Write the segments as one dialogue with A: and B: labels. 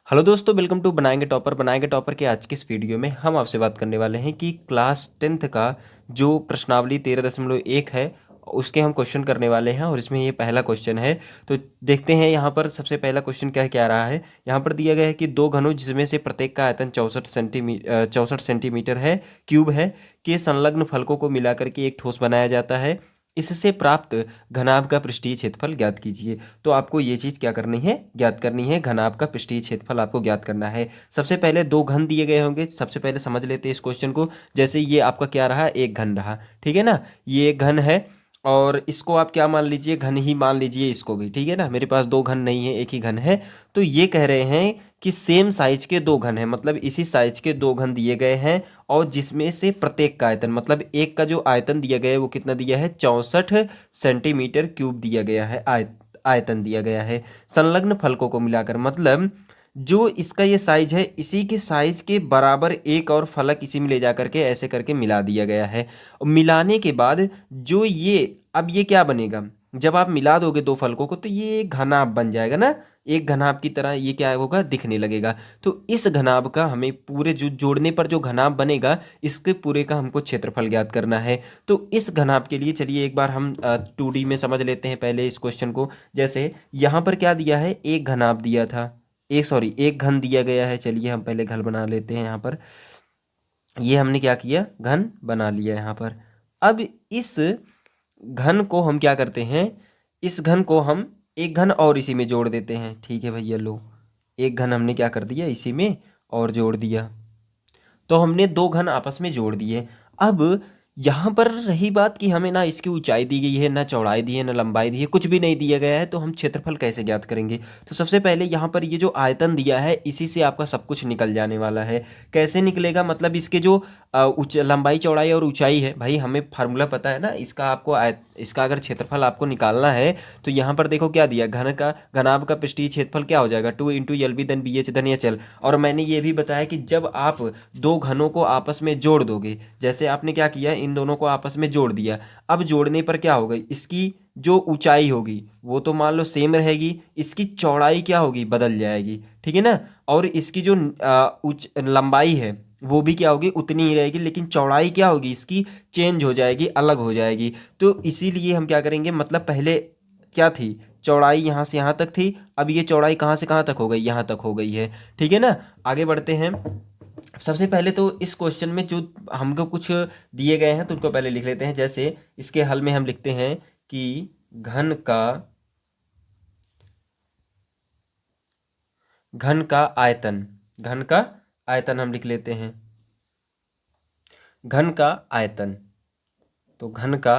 A: Hello दोस्तों, welcome to बनाएंगे topper के आज की इस वीडियो में हम आपसे बात करने वाले हैं कि क्लास 10th का जो प्रश्नावली 13.1 है उसके हम क्वेश्चन करने वाले हैं। और इसमें ये पहला क्वेश्चन है। तो देखते हैं यहाँ पर सबसे पहला क्वेश्चन क्या क्या रहा है। यहाँ पर दिया गया है कि दो घनों जिसमें से प्रत्येक का आयतन 64 सेंटीमीटर है क्यूब है के संलग्न फलकों को मिलाकर के एक ठोस बनाया जाता है। इससे प्राप्त घनाभ का पृष्ठीय क्षेत्रफल ज्ञात कीजिए। तो आपको ये चीज़ क्या करनी है, ज्ञात करनी है। घनाभ का पृष्ठीय क्षेत्रफल आपको ज्ञात करना है। सबसे पहले दो घन दिए गए होंगे, सबसे पहले समझ लेते हैं इस क्वेश्चन को। जैसे ये आपका क्या रहा, एक घन रहा, ठीक है ना। ये एक घन है और इसको आप क्या मान लीजिए, घन ही मान लीजिए इसको भी, ठीक है ना। मेरे पास दो घन नहीं है, एक ही घन है। तो ये कह रहे हैं कि सेम साइज के दो घन हैं, मतलब इसी साइज के दो घन दिए गए हैं और जिसमें से प्रत्येक का आयतन, मतलब एक का जो आयतन दिया गया है वो कितना दिया है, 64 सेंटीमीटर क्यूब दिया गया है, आयतन दिया गया है। संलग्न फलकों को मिलाकर, मतलब जो इसका ये साइज है इसी के साइज के बराबर एक और फलक इसी में ले जा करके ऐसे करके मिला दिया गया है। और मिलाने के बाद जो ये, अब ये क्या बनेगा, जब आप मिला दोगे दो फलकों को तो ये एक घनाभ बन जाएगा ना। एक घनाभ की तरह ये क्या होगा, दिखने लगेगा। तो इस घनाभ का हमें पूरे जो जोड़ने पर जो घनाभ बनेगा इसके पूरे का हमको क्षेत्रफल ज्ञात करना है। तो इस घनाभ के लिए चलिए एक बार हम 2D में समझ लेते हैं पहले इस क्वेश्चन को। जैसे यहाँ पर क्या दिया है, एक घनाभ दिया था, एक घन दिया गया है। चलिए हम पहले घन बना लेते हैं। यहाँ पर ये हमने क्या किया, घन बना लिया यहाँ पर। अब इस घन को हम क्या करते हैं, इस घन को हम एक घन और इसी में जोड़ देते हैं। ठीक है भैया, लो एक घन हमने क्या कर दिया, इसी में और जोड़ दिया। तो हमने दो घन आपस में जोड़ दिए। अब यहाँ पर रही बात कि हमें ना इसकी ऊंचाई दी गई है, ना चौड़ाई दी है, ना लंबाई दी है, कुछ भी नहीं दिया गया है। तो हम क्षेत्रफल कैसे ज्ञात करेंगे। तो सबसे पहले यहाँ पर ये जो आयतन दिया है इसी से आपका सब कुछ निकल जाने वाला है। कैसे निकलेगा, मतलब इसके जो लंबाई चौड़ाई और ऊंचाई है, भाई हमें फार्मूला पता है ना इसका। आपको इसका अगर क्षेत्रफल आपको निकालना है तो यहाँ पर देखो क्या दिया, घनाभ का पृष्ठीय क्षेत्रफल क्या हो जाएगा, 2 × LB धन BH धन HL। और मैंने ये भी बताया कि जब आप दो घनों को आपस में जोड़ दोगे, जैसे आपने क्या किया, इन दोनों को आपस में जोड़ दिया। अब जोड़ने पर क्या होगा, इसकी जो ऊंचाई होगी वो तो मान लो सेम रहेगी, इसकी चौड़ाई क्या होगी, बदल जाएगी, ठीक है ना। और इसकी जो लंबाई है वो भी क्या होगी, उतनी ही रहेगी, लेकिन चौड़ाई क्या होगी इसकी, चेंज हो जाएगी, अलग हो जाएगी। तो इसीलिए हम क्या करेंगे, मतलब पहले क्या थी, चौड़ाई यहाँ से यहाँ तक थी, अब ये चौड़ाई कहाँ से कहाँ तक हो गई, यहाँ तक हो गई है, ठीक है ना। आगे बढ़ते हैं। सबसे पहले तो इस क्वेश्चन में जो हमको कुछ दिए गए हैं तो उनको पहले लिख लेते हैं। जैसे इसके हल में हम लिखते हैं कि घन का घन का आयतन, घन का आयतन हम लिख लेते हैं, घन का आयतन। तो घन का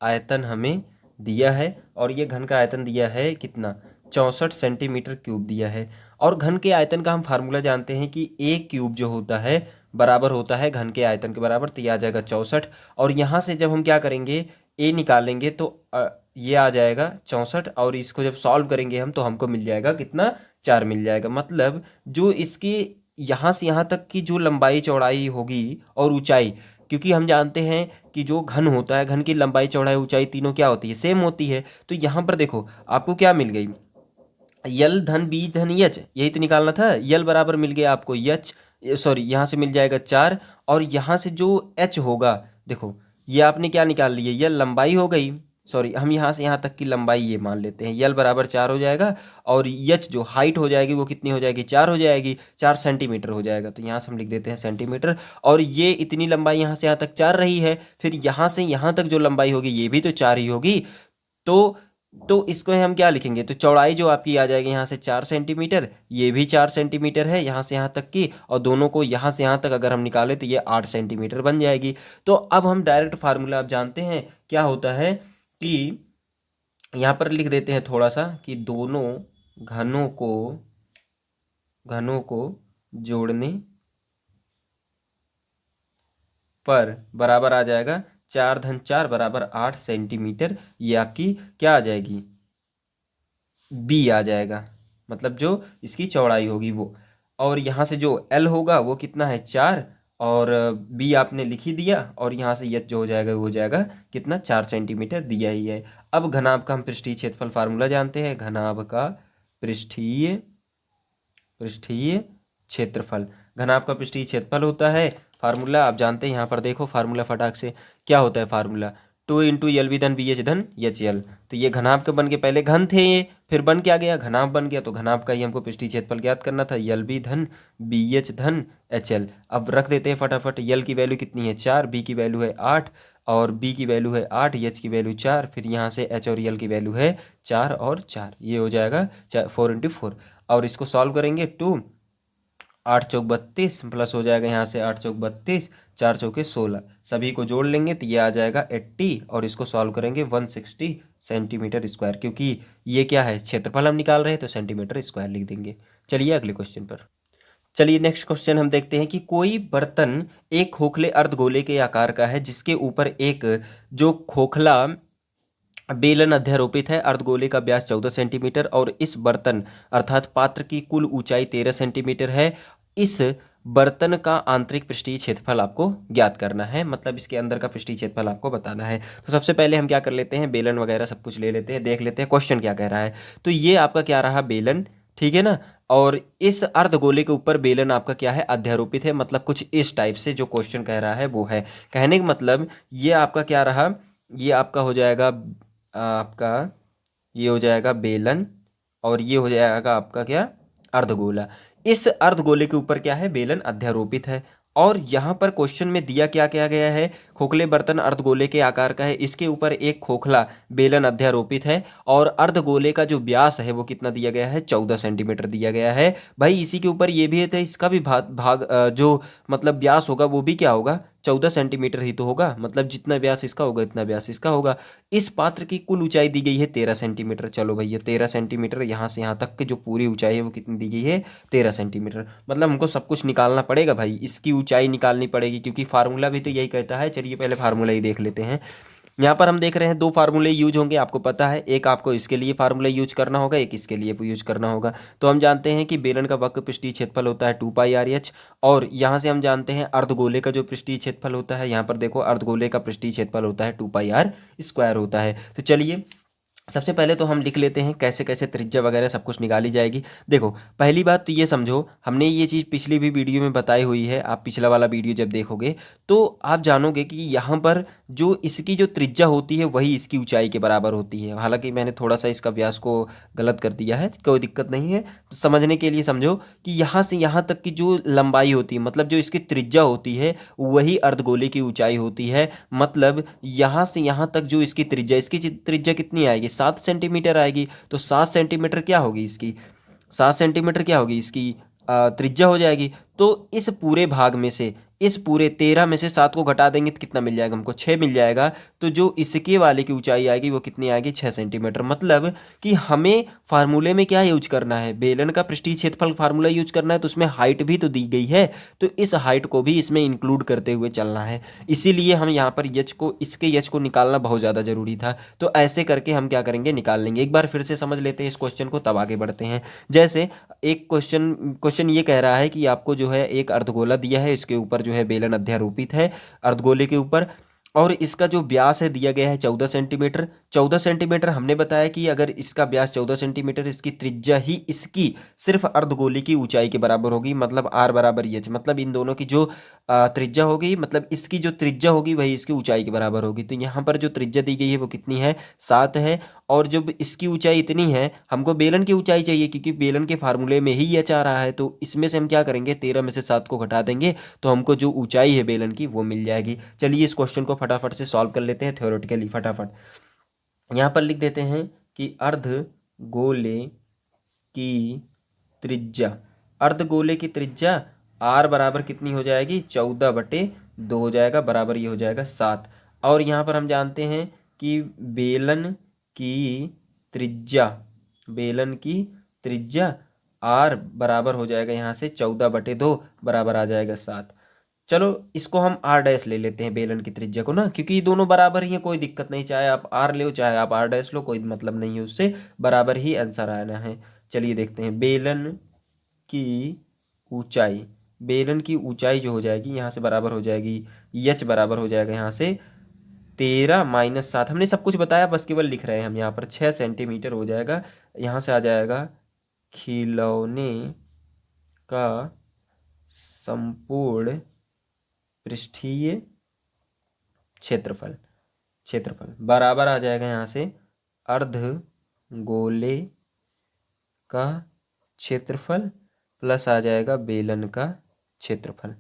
A: आयतन हमें दिया है और ये घन का आयतन दिया है कितना, 64 सेंटीमीटर क्यूब दिया है। और घन के आयतन का हम फार्मूला जानते हैं कि ए क्यूब जो होता है बराबर होता है घन के आयतन के बराबर, तो ये आ जाएगा 64। और यहाँ से जब हम क्या करेंगे, ए निकालेंगे तो ये आ जाएगा 64। और इसको जब सॉल्व करेंगे हम तो हमको मिल जाएगा कितना, 4 मिल जाएगा। मतलब जो इसकी यहाँ से यहाँ तक की जो लंबाई चौड़ाई होगी और ऊंचाई, क्योंकि हम जानते हैं कि जो घन होता है, घन की लंबाई चौड़ाई ऊंचाई तीनों क्या होती है, सेम होती है। तो यहाँ पर देखो आपको क्या मिल गई, यल धन बी धन यच, यही तो निकालना था। यल बराबर मिल गया आपको यच, सॉरी यहाँ से मिल जाएगा 4। और यहाँ से जो एच होगा, देखो ये आपने क्या निकाल लिया, यल लंबाई हो गई, सॉरी हम यहाँ से यहाँ तक की लंबाई ये मान लेते हैं, यल बराबर 4 हो जाएगा। और यच जो हाइट हो जाएगी वो कितनी हो जाएगी, 4 हो जाएगी, 4 सेंटीमीटर हो जाएगा। तो यहाँ से हम लिख देते हैं सेंटीमीटर। और ये इतनी लंबाई यहाँ से यहाँ तक 4 रही है, फिर यहाँ से यहाँ तक जो लंबाई होगी ये भी तो 4 ही होगी। तो इसको हम क्या लिखेंगे, तो चौड़ाई जो आपकी आ जाएगी यहाँ से 4 सेंटीमीटर, ये भी 4 सेंटीमीटर है यहाँ से यहाँ तक की, और दोनों को यहाँ से यहाँ तक अगर हम निकालें तो ये 8 सेंटीमीटर बन जाएगी। तो अब हम डायरेक्ट फार्मूला आप जानते हैं क्या होता है कि यहाँ पर लिख देते हैं थोड़ा सा कि दोनों घनों को जोड़ने पर बराबर आ जाएगा 4 धन 4 बराबर 8 सेंटीमीटर। ये आपकी क्या आ जाएगी, बी आ जाएगा, मतलब जो इसकी चौड़ाई होगी वो। और यहाँ से जो एल होगा वो कितना है, 4। और बी आपने लिख ही दिया, और यहाँ से यच जो हो जाएगा वो हो जाएगा कितना, 4 सेंटीमीटर दिया ही है। अब घनाभ का हम पृष्ठीय क्षेत्रफल फार्मूला जानते हैं, घनाभ का पृष्ठीय पृष्ठीय क्षेत्रफल। घनाभ का पृष्ठीय क्षेत्रफल होता है, फार्मूला आप जानते हैं, यहाँ पर देखो फार्मूला फटाक से क्या होता है फार्मूला, 2 × LV धन BH धन HL। तो ये घनाभ के बन के पहले घन थे ये, फिर बन क्या गया, घनाभ बन गया, तो घनाभ का ही हमको पृष्ठीय क्षेत्रफल ज्ञात करना था, LV धन BH धन HL। अब रख देते हैं फटाफट, L की वैल्यू कितनी है 4, B की वैल्यू है 8 और B की वैल्यू है 8, H की वैल्यू 4, फिर यहाँ से H और L की वैल्यू है 4 और 4, ये हो जाएगा 4 × 4। और इसको सॉल्व करेंगे, 8 चौक 32 प्लस हो जाएगा यहाँ से 8 चौक 32, 4 चौके 16, सभी को जोड़ लेंगे तो ये आ जाएगा 80 और इसको सॉल्व करेंगे 160 सेंटीमीटर स्क्वायर, क्योंकि ये क्या है क्षेत्रफल हम निकाल रहे हैं तो सेंटीमीटर स्क्वायर लिख देंगे। चलिए अगले क्वेश्चन पर। चलिए नेक्स्ट क्वेश्चन हम देखते हैं कि कोई बर्तन एक खोखले अर्धगोले के आकार का है जिसके ऊपर एक जो खोखला बेलन अध्यारोपित है। अर्धगोले का व्यास 14 सेंटीमीटर और इस बर्तन अर्थात पात्र की कुल ऊंचाई 13 सेंटीमीटर है। इस बर्तन का आंतरिक पृष्ठीय क्षेत्रफल आपको ज्ञात करना है, मतलब इसके अंदर का पृष्ठीय क्षेत्रफल आपको बताना है। तो सबसे पहले हम क्या कर लेते हैं, बेलन वगैरह सब कुछ ले लेते हैं, देख लेते हैं क्वेश्चन क्या कह रहा है। तो ये आपका क्या रहा, बेलन, ठीक है ना। और इस अर्धगोले के ऊपर बेलन आपका क्या है, अध्यारोपित है, मतलब कुछ इस टाइप से जो क्वेश्चन कह रहा है वो है। कहने का मतलब ये आपका क्या रहा, ये आपका हो जाएगा आपका, ये हो जाएगा बेलन और ये हो जाएगा आपका क्या, अर्धगोला। इस अर्धगोले के ऊपर क्या है, बेलन अध्यारोपित है। और यहाँ पर क्वेश्चन में दिया क्या क्या गया है, खोखले बर्तन अर्धगोले के आकार का है, इसके ऊपर एक खोखला बेलन अध्यारोपित है और अर्धगोले का जो व्यास है वो कितना दिया गया है, 14 सेंटीमीटर दिया गया है। भाई इसी के ऊपर ये भी है तो इसका भी जो मतलब व्यास होगा वो भी क्या होगा, 14 सेंटीमीटर ही तो होगा, मतलब जितना व्यास इसका होगा इतना व्यास इसका होगा। इस पात्र की कुल ऊंचाई दी गई है 13 सेंटीमीटर। चलो भैया 13 सेंटीमीटर, यहाँ से यहाँ तक की जो पूरी ऊंचाई है वो कितनी दी गई है, 13 सेंटीमीटर। मतलब हमको सब कुछ निकालना पड़ेगा भाई, इसकी ऊंचाई निकालनी पड़ेगी क्योंकि फार्मूला भी तो यही कहता है। चलिए पहले फार्मूला ही देख लेते हैं। यहाँ पर हम देख रहे हैं 2 फार्मूले यूज होंगे, आपको पता है, एक आपको इसके लिए फार्मूला यूज करना होगा, एक इसके लिए यूज करना होगा। तो हम जानते हैं कि बेलन का वक्र पृष्ठीय क्षेत्रफल होता है 2πRh और यहाँ से हम जानते हैं अर्धगोले का जो पृष्ठीय क्षेत्रफल होता है, यहाँ पर देखो अर्धगोले का पृष्ठीय क्षेत्रफल होता है 2πr² होता है। तो चलिए सबसे पहले तो हम लिख लेते हैं कैसे कैसे त्रिज्या वगैरह सब कुछ निकाली जाएगी। देखो पहली बात तो ये समझो, हमने ये चीज़ पिछली भी वीडियो में बताई हुई है, आप पिछला वाला वीडियो जब देखोगे तो आप जानोगे कि यहाँ पर जो इसकी जो त्रिज्या होती है वही इसकी ऊंचाई के बराबर होती है। हालांकि मैंने थोड़ा सा इसका व्यास को गलत कर दिया है, कोई दिक्कत नहीं है, समझने के लिए समझो कि यहाँ से यहाँ तक की जो लंबाई होती है, मतलब जो इसकी त्रिज्या होती है वही अर्धगोले की ऊंचाई होती है। मतलब यहाँ से यहाँ तक जो इसकी त्रिज्या कितनी आएगी, 7 सेंटीमीटर आएगी। तो 7 सेंटीमीटर क्या होगी इसकी, 7 सेंटीमीटर क्या होगी इसकी त्रिज्या हो जाएगी। तो इस पूरे भाग में से, इस पूरे 13 में से 7 को घटा देंगे तो कितना मिल जाएगा हमको, 6 मिल जाएगा। तो जो इसके वाले की ऊंचाई आएगी वो कितनी आएगी, 6 सेंटीमीटर। मतलब कि हमें फार्मूले में क्या यूज करना है, बेलन का पृष्ठीय क्षेत्रफल फार्मूला यूज करना है, तो उसमें हाइट भी तो दी गई है, तो इस हाइट को भी इसमें इंक्लूड करते हुए चलना है। इसीलिए हम यहाँ पर यच को, इसके यच को निकालना बहुत ज़्यादा जरूरी था। तो ऐसे करके हम क्या करेंगे, निकाल लेंगे। एक बार फिर से समझ लेते हैं इस क्वेश्चन को, तब आगे बढ़ते हैं। जैसे एक क्वेश्चन ये कह रहा है कि आपको जो है एक अर्धगोला दिया है, इसके ऊपर जो है बेलन अध्यारोपित है अर्धगोले के ऊपर, और इसका जो व्यास है दिया गया है 14 सेंटीमीटर। 14 सेंटीमीटर हमने बताया कि अगर इसका व्यास 14 सेंटीमीटर, इसकी त्रिज्या ही इसकी सिर्फ अर्धगोले की ऊंचाई के बराबर होगी, मतलब r बराबर एच, मतलब इन दोनों की जो त्रिज्या होगी, मतलब इसकी जो त्रिज्या होगी वही इसकी ऊंचाई के बराबर होगी। तो यहाँ पर जो त्रिज्या दी गई है वो कितनी है, 7 है। और जब इसकी ऊंचाई इतनी है, हमको बेलन की ऊंचाई चाहिए क्योंकि बेलन के फार्मूले में ही एच आ रहा है। तो इसमें से हम क्या करेंगे, 13 में से 7 को घटा देंगे तो हमको जो ऊंचाई है बेलन की वो मिल जाएगी। चलिए इस क्वेश्चन को फटाफट से सॉल्व कर लेते हैं थ्योरेटिकली। फटाफट यहाँ पर लिख देते हैं कि अर्धगोले की त्रिज्या, अर्धगोले की त्रिज्या r बराबर कितनी हो जाएगी, 14/2 हो जाएगा, बराबर ये हो जाएगा 7। और यहाँ पर हम जानते हैं कि बेलन की त्रिज्या, बेलन की त्रिज्या r बराबर हो जाएगा यहाँ से 14/2 बराबर आ जाएगा 7। चलो इसको हम r डैश ले लेते हैं बेलन की त्रिज्या को ना, क्योंकि ये दोनों बराबर ही है, कोई दिक्कत नहीं, चाहे आप r लो चाहे आप r डैश लो, कोई मतलब नहीं है, उससे बराबर ही आंसर आना है। चलिए देखते हैं बेलन की ऊंचाई, बेलन की ऊंचाई जो हो जाएगी यहाँ से बराबर हो जाएगी, यच बराबर हो जाएगा यहाँ से 13 - 7, हमने सब कुछ बताया, बस केवल लिख रहे हैं हम यहाँ पर, 6 सेंटीमीटर हो जाएगा। यहाँ से आ जाएगा खिलौने का संपूर्ण पृष्ठीय क्षेत्रफल बराबर आ जाएगा यहाँ से अर्ध गोले का क्षेत्रफल प्लस आ जाएगा बेलन का क्षेत्रफल।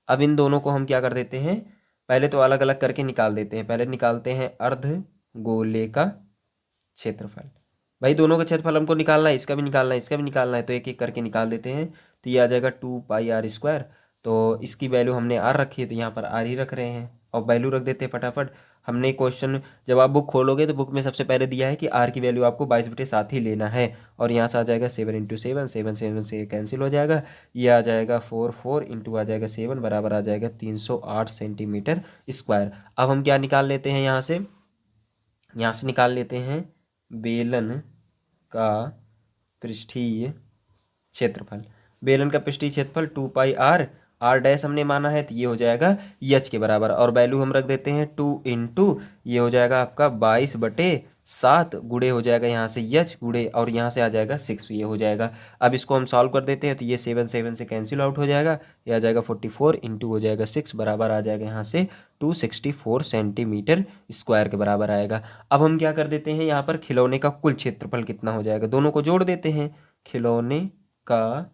A: अब इन दोनों को हम क्या कर देते हैं, पहले तो अलग अलग करके निकाल देते हैं। पहले निकालते हैं अर्ध गोले का क्षेत्रफल। भाई दोनों का क्षेत्रफल हमको निकालना है, इसका भी निकालना है, इसका भी निकालना है, तो एक एक करके निकाल देते हैं। तो ये आ जाएगा 2πr²। तो इसकी वैल्यू हमने आर रखी है तो यहाँ पर आर ही रख रहे हैं और वैल्यू रख देते हैं फटाफट। हमने क्वेश्चन जब आप बुक खोलोगे तो बुक में सबसे पहले दिया है कि आर की वैल्यू आपको 22/7 ही लेना है और यहाँ से आ जाएगा 7 × 7, 7 7 से कैंसिल हो जाएगा। ये आ जाएगा 4 4 इंटू आ जाएगा 7 बराबर आ जाएगा 308 सेंटीमीटर स्क्वायर। अब हम क्या निकाल लेते हैं यहाँ से निकाल लेते हैं बेलन का पृष्ठीय क्षेत्रफल। बेलन का पृष्ठीय क्षेत्रफल 2πr, आर डैश हमने माना है तो ये हो जाएगा एच के बराबर और वैल्यू हम रख देते हैं 2 इंटू ये हो जाएगा आपका 22/7 गुणे हो जाएगा यहाँ से एच गुणे और यहाँ से आ जाएगा 6, ये हो जाएगा। अब इसको हम सॉल्व कर देते हैं तो ये 7 7 से कैंसिल आउट हो जाएगा। ये आ जाएगा 44 इंटू हो जाएगा 6 बराबर आ जाएगा यहाँ से 264 सेंटीमीटर स्क्वायर के बराबर आएगा। अब हम क्या कर देते हैं, यहाँ पर खिलौने का कुल क्षेत्रफल कितना हो जाएगा, दोनों को जोड़ देते हैं। खिलौने का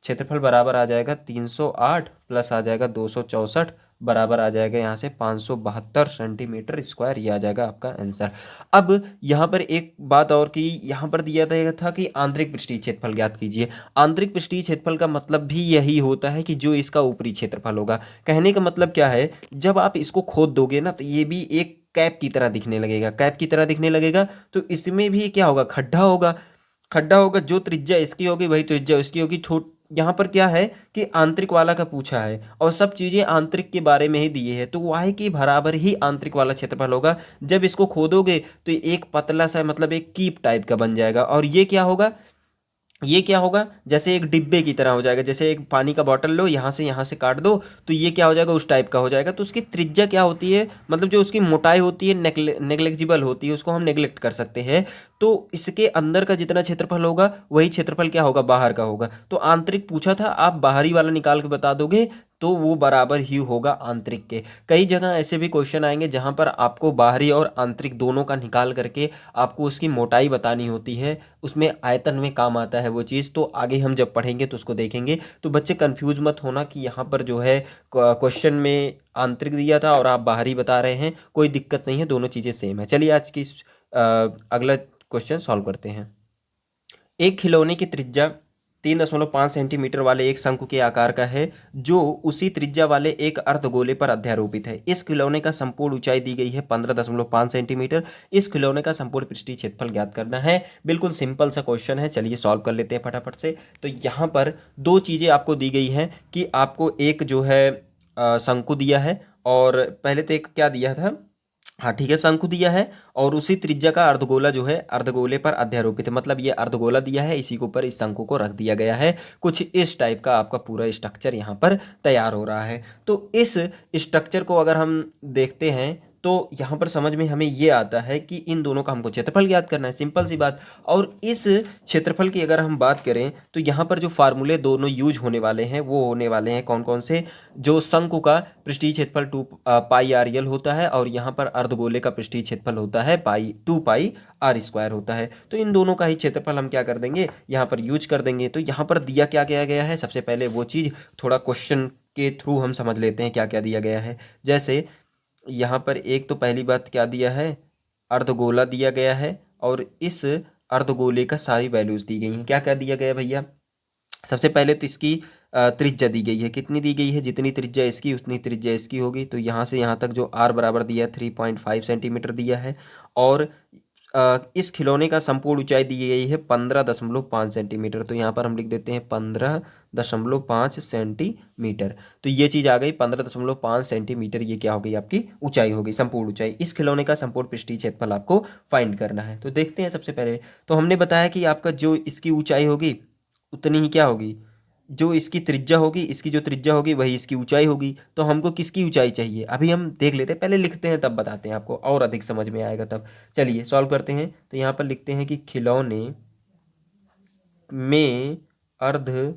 A: क्षेत्रफल बराबर आ जाएगा 308 प्लस आ जाएगा 264 बराबर आ जाएगा यहाँ से 572 सेंटीमीटर स्क्वायर। ये आ जाएगा आपका आंसर। अब यहाँ पर एक बात और कि यहाँ पर दिया था कि आंतरिक पृष्ठीय क्षेत्रफल ज्ञात कीजिए। आंतरिक पृष्ठीय क्षेत्रफल का मतलब भी यही होता है कि जो इसका ऊपरी क्षेत्रफल होगा। कहने का मतलब क्या है, जब आप इसको खोद दोगे ना तो ये भी एक कैप की तरह दिखने लगेगा। कैप की तरह दिखने लगेगा तो इसमें भी क्या होगा, खड्डा होगा। जो त्रिज्या इसकी होगी वही त्रिज्या उसकी होगी। यहाँ पर क्या है कि आंतरिक वाला का पूछा है और सब चीजें आंतरिक के बारे में ही दिए हैं तो वाई की बराबर ही आंतरिक वाला क्षेत्रफल होगा। जब इसको खोदोगे तो एक पतला सा मतलब एक कीप टाइप का बन जाएगा और ये क्या होगा, जैसे एक डिब्बे की तरह हो जाएगा। जैसे एक पानी का बॉटल लो, यहाँ से काट दो तो ये क्या हो जाएगा, उस टाइप का हो जाएगा। तो उसकी त्रिज्या क्या होती है, मतलब जो उसकी मोटाई होती है नेग्लेक्जिबल होती है, उसको हम नेग्लेक्ट कर सकते हैं। तो इसके अंदर का जितना क्षेत्रफल होगा वही क्षेत्रफल क्या होगा, बाहर का होगा। तो आंतरिक पूछा था, आप बाहरी वाला निकाल के बता दोगे तो वो बराबर ही होगा आंतरिक के। कई जगह ऐसे भी क्वेश्चन आएंगे जहां पर आपको बाहरी और आंतरिक दोनों का निकाल करके आपको उसकी मोटाई बतानी होती है, उसमें आयतन में काम आता है वो चीज़। तो आगे हम जब पढ़ेंगे तो उसको देखेंगे। तो बच्चे कंफ्यूज मत होना कि यहाँ पर जो है क्वेश्चन में आंतरिक दिया था और आप बाहरी बता रहे हैं, कोई दिक्कत नहीं है, दोनों चीज़ें सेम है। चलिए आज की अगला क्वेश्चन सॉल्व करते हैं। एक खिलौने की त्रिज्या 3.5 सेंटीमीटर वाले एक शंकु के आकार का है जो उसी त्रिज्या वाले एक अर्धगोले पर अध्यारोपित है। इस खिलौने का संपूर्ण ऊंचाई दी गई है 15.5 सेंटीमीटर। इस खिलौने का संपूर्ण पृष्ठीय क्षेत्रफल ज्ञात करना है। बिल्कुल सिंपल सा क्वेश्चन है, चलिए सॉल्व कर लेते हैं फटाफट से। तो यहाँ पर दो चीज़ें आपको दी गई हैं कि आपको एक जो है शंकु दिया है और पहले तो एक क्या दिया था, हाँ ठीक है, शंकु दिया है और उसी त्रिज्या का अर्धगोला जो है अर्धगोले पर अध्यारोपित है। मतलब ये अर्धगोला दिया है, इसी के ऊपर इस शंकु को रख दिया गया है। कुछ इस टाइप का आपका पूरा स्ट्रक्चर यहाँ पर तैयार हो रहा है। तो इस स्ट्रक्चर को अगर हम देखते हैं तो यहाँ पर समझ में हमें ये आता है कि इन दोनों का हमको क्षेत्रफल ज्ञात करना है, सिंपल सी बात। और इस क्षेत्रफल की अगर हम बात करें तो यहाँ पर जो फार्मूले दोनों यूज होने वाले हैं वो होने वाले हैं कौन कौन से। जो शंकु का पृष्ठीय क्षेत्रफल 2πrl होता है और यहाँ पर अर्धगोले का पृष्ठीय क्षेत्रफल होता है 2πr² होता है। तो इन दोनों का ही क्षेत्रफल हम क्या कर देंगे, यहाँ पर यूज कर देंगे। तो यहाँ पर दिया क्या गया है, सबसे पहले वो चीज़ थोड़ा क्वेश्चन के थ्रू हम समझ लेते हैं क्या क्या दिया गया है। जैसे यहाँ पर एक तो पहली बात क्या दिया है, अर्धगोला दिया गया है और इस अर्धगोले का सारी वैल्यूज दी गई हैं। क्या क्या दिया गया भैया, सबसे पहले तो इसकी त्रिज्या दी गई है। कितनी दी गई है, जितनी त्रिज्या इसकी उतनी त्रिज्या इसकी होगी। तो यहाँ से यहाँ तक जो r बराबर दिया है 3.5 सेंटीमीटर दिया है। और इस खिलौने का संपूर्ण ऊंचाई दी गई है 15.5 सेंटीमीटर। तो यहाँ पर हम लिख देते हैं 15.5 सेंटीमीटर। तो ये चीज़ आ गई 15.5 सेंटीमीटर। ये क्या हो गई, आपकी ऊंचाई हो गई, संपूर्ण ऊंचाई। इस खिलौने का संपूर्ण पृष्ठीय क्षेत्रफल आपको फाइंड करना है। तो देखते हैं सबसे पहले। तो हमने बताया कि आपका जो इसकी ऊंचाई होगी उतनी ही क्या होगी, जो इसकी त्रिज्या होगी, इसकी जो त्रिज्या होगी वही इसकी ऊंचाई होगी। तो हमको किसकी ऊंचाई चाहिए अभी हम देख लेते हैं, पहले लिखते हैं तब बताते हैं, आपको और अधिक समझ में आएगा तब। चलिए सॉल्व करते हैं। तो यहाँ पर लिखते हैं कि खिलौने में अर्धगोले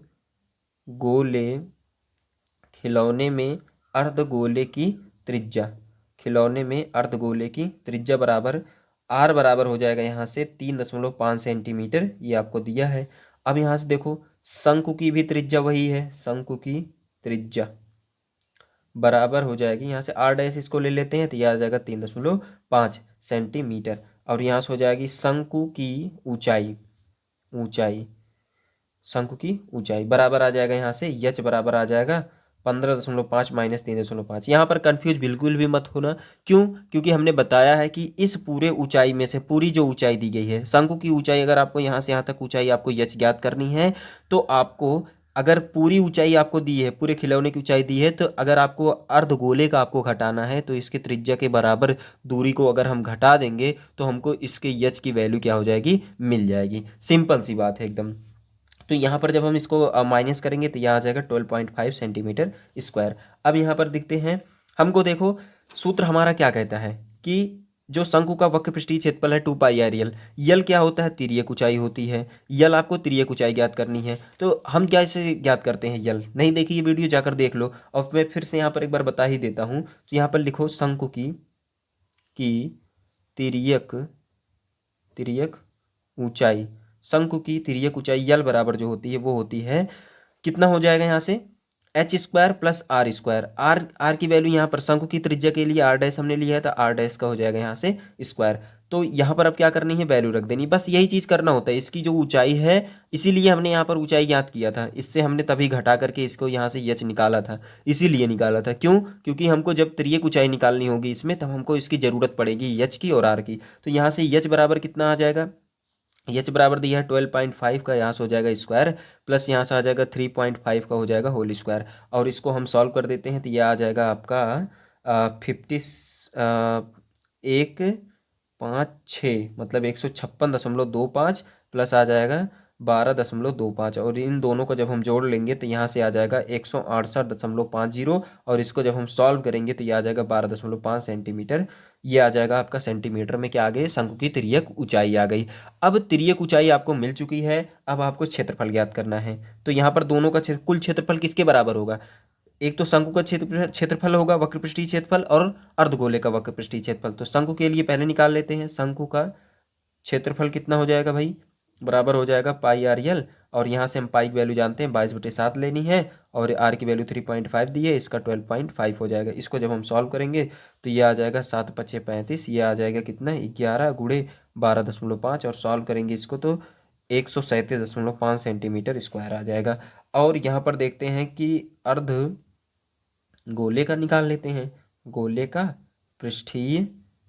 A: खिलौने में अर्धगोले की त्रिज्या, खिलौने में अर्धगोले की त्रिज्या बराबर आर बराबर हो जाएगा यहाँ से 3.5 सेंटीमीटर, ये आपको दिया है। अब यहाँ से देखो शंकु की भी त्रिज्या वही है, शंकु की त्रिज्या बराबर हो जाएगी यहाँ से आर डैश, इसको ले लेते हैं तो यह आ जाएगा 3.5 सेंटीमीटर। और यहाँ से हो जाएगी शंकु की ऊंचाई, शंकु की ऊंचाई बराबर आ जाएगा यहाँ से यच बराबर आ जाएगा 15.5 माइनस 3.5। यहाँ पर कंफ्यूज बिल्कुल भी मत होना, क्यों? क्योंकि हमने बताया है कि इस पूरे ऊंचाई में से पूरी जो ऊंचाई दी गई है, शंकु की ऊंचाई, अगर आपको यहाँ से यहाँ तक ऊंचाई आपको यच ज्ञात करनी है तो आपको, अगर पूरी ऊंचाई आपको दी है, पूरे खिलौने की ऊंचाई दी है, तो अगर आपको अर्धगोले का आपको घटाना है तो इसके त्रिज्या के बराबर दूरी को अगर हम घटा देंगे तो हमको इसके यच की वैल्यू क्या हो जाएगी, मिल जाएगी। सिंपल सी बात है एकदम। तो यहाँ पर जब हम इसको माइनस करेंगे तो यह आ जाएगा 12.5 सेंटीमीटर स्क्वायर। अब यहाँ पर दिखते हैं हमको, देखो सूत्र हमारा क्या कहता है कि जो शंकु का वक्र पृष्ठीय क्षेत्रफल है 2 पाई आर यल, यल क्या होता है, तिर्यक ऊंचाई होती है, यल आपको तिर्यक ऊंचाई ज्ञात करनी है। तो हम क्या इसे ज्ञात करते हैं, यल नहीं देखी ये वीडियो जाकर देख लो, और मैं फिर से यहाँ पर एक बार बता ही देता हूँ। तो यहाँ पर लिखो शंकु की तिर्यक ऊंचाई, शंकु की तिर्यक ऊंचाई यल बराबर जो होती है वो होती है, कितना हो जाएगा यहाँ से, H square plus R square. R की वैल्यू यहाँ पर शंकु की त्रिज्या के लिए आर डैश हमने लिया है तो आर डैश का हो जाएगा यहाँ से स्क्वायर। तो यहाँ पर अब क्या करनी है, वैल्यू रख देनी, बस यही चीज़ करना होता है। इसकी जो ऊंचाई है, इसीलिए हमने यहाँ पर ऊंचाई ज्ञात किया था, इससे हमने तभी घटा करके इसको यहाँ से यच निकाला था, इसीलिए निकाला था। क्यों? क्योंकि हमको जब तिर्यक ऊंचाई निकालनी होगी इसमें, तब हमको इसकी ज़रूरत पड़ेगी यच की और आर की। तो यहाँ से यच बराबर कितना आ जाएगा, एच बराबर दिया है 12.5 का, यहाँ से हो जाएगा स्क्वायर, प्लस यहाँ से आ जाएगा 3.5 का हो जाएगा होल स्क्वायर। और इसको हम सॉल्व कर देते हैं तो यह आ जाएगा आपका 1.56 मतलब 156.25 प्लस आ जाएगा 12.25, और इन दोनों को जब हम जोड़ लेंगे तो यहाँ से आ जाएगा 168.50, और इसको जब हम सॉल्व करेंगे तो यह आ जाएगा 12.5 सेंटीमीटर। ये आ जाएगा आपका सेंटीमीटर में, क्या आ गई, शंकु की तिर्यक ऊंचाई आ गई। अब तिर्यक ऊंचाई आपको मिल चुकी है, अब आपको क्षेत्रफल ज्ञात करना है। तो यहाँ पर दोनों का कुल क्षेत्रफल किसके बराबर होगा, एक तो शंकु का क्षेत्रफल होगा, वक्र पृष्ठीय क्षेत्रफल, और अर्धगोले का वक्र पृष्ठीय क्षेत्रफल। तो शंकु के लिए पहले निकाल लेते हैं, शंकु का क्षेत्रफल कितना हो जाएगा भाई, बराबर हो जाएगा पाई आर यल, और यहाँ से हम पाई की वैल्यू जानते हैं 22/7 लेनी है, और आर की वैल्यू 3.5 दी है, इसका 12.5 हो जाएगा। इसको जब हम सॉल्व करेंगे तो ये आ जाएगा 7×5 = 35, ये आ जाएगा कितना, 11 गुणे 12.5, और सॉल्व करेंगे इसको तो 137.5 सेंटीमीटर स्क्वायर आ जाएगा। और यहाँ पर देखते हैं कि अर्ध गोले का निकाल लेते हैं, गोले का पृष्ठीय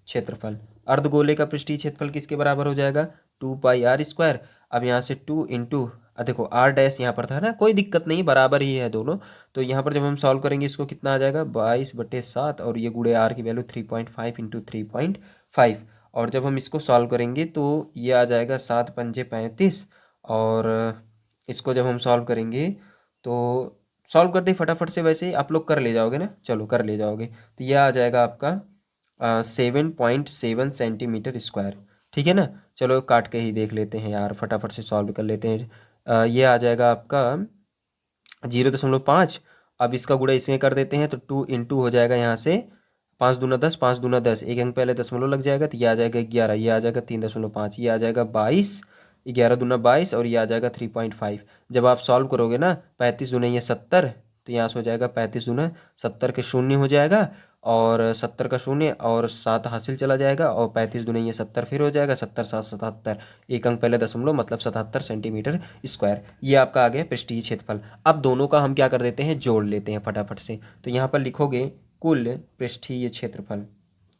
A: क्षेत्रफल, अर्धगोले का पृष्ठीय क्षेत्रफल किसके बराबर हो जाएगा, 2 पाई आर स्क्वायर। अब यहाँ से 2 इंटू, देखो आर डैश यहाँ पर था ना, कोई दिक्कत नहीं, बराबर ही है दोनों। तो यहाँ पर जब हम सॉल्व करेंगे इसको कितना आ जाएगा 22/7, और ये गुणे आर की वैल्यू 3.5 इंटू 3.5, और जब हम इसको सॉल्व करेंगे तो ये आ जाएगा 7×5 = 35, और इसको जब हम सॉल्व करेंगे तो सॉल्व कर दे फटाफट से, वैसे आप लोग कर ले जाओगे ना, चलो कर ले जाओगे। तो यह आ जाएगा आपका 7.7 सेंटीमीटर स्क्वायर, ठीक है ना। चलो काट के ही देख लेते हैं यार, फटाफट से सॉल्व कर लेते हैं। ये आ जाएगा आपका 0.5, अब इसका गुणा इसमें कर देते हैं तो 2 इंटू हो जाएगा यहाँ से 5 दूना 10, 5 दूना 10, एक अंक पहले दशमलव लग जाएगा, तो ये आ जाएगा 11, ये आ जाएगा 3.5, ये आ जाएगा 22, 11 दूना 22, और ये आ जाएगा 3.5। जब आप सॉल्व करोगे ना, 35 दूना ये 70, तो यहाँ से हो जाएगा 35 दूना 70 के शून्य हो जाएगा, और 70 का शून्य और 7 हासिल चला जाएगा, और 35 दूना ये 70 फिर हो जाएगा, 70 7 77, एक अंक पहले दशमलव मतलब 77 सेंटीमीटर स्क्वायर। ये आपका आ गया पृष्ठीय क्षेत्रफल। अब दोनों का हम क्या कर देते हैं, जोड़ लेते हैं फटाफट से। तो यहाँ पर लिखोगे कुल पृष्ठीय क्षेत्रफल,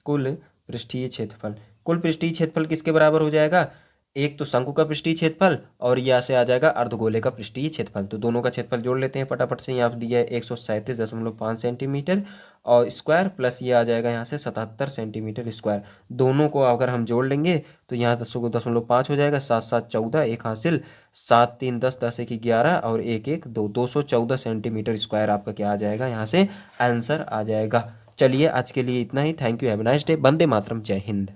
A: कुल पृष्ठीय क्षेत्रफल, कुल पृष्ठीय क्षेत्रफल किसके बराबर हो जाएगा, एक तो शंकु का पृष्ठीय क्षेत्रफल, और यहाँ से आ जाएगा अर्धगोले का पृष्ठीय क्षेत्रफल। तो दोनों का क्षेत्रफल जोड़ लेते हैं फटाफट से। यहाँ दिया है 137.5 सेंटीमीटर और स्क्वायर, प्लस ये आ जाएगा यहाँ से 77 सेंटीमीटर स्क्वायर। दोनों को अगर हम जोड़ लेंगे तो यहाँ 10.5 हो जाएगा, 7 7 14, एक हासिल, 7 3 10, 10 1 11, और 1 1 2, 214 सेंटीमीटर स्क्वायर आपका क्या आ जाएगा, यहाँ से आंसर आ जाएगा। चलिए आज के लिए इतना ही, thank you, have a nice day, वंदे मातरम, जय हिंद।